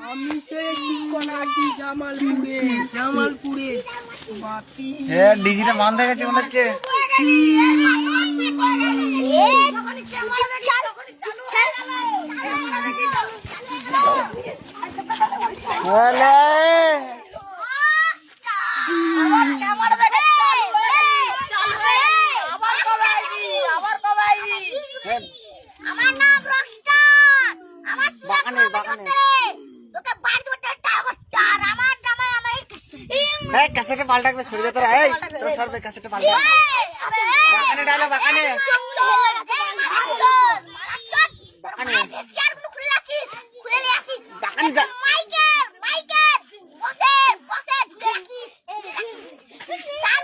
আমি সেই চিকনাটি জামালপুরে বাপি। হ্যাঁ ডিজিটা বন্ধ হয়ে গেছে মনে হচ্ছে। আমার নাম রকস্টার, আমার বাগানে বাগানে তোকে বাড়ি দুটো টাগটার আমার নাম আমার এই ক্যাসেটে পাল্টাবে সরে যা তোরা। এই তোরা সরবে ক্যাসেটে পাল্টা। বাগানে ডালো বাগানে বাগানে চেয়ারগুলো খুলে রাখিস, খুলে নিয়ে আসিস। বাগানে যা। মাইকেল বসে ঝুলে রাখিস। তার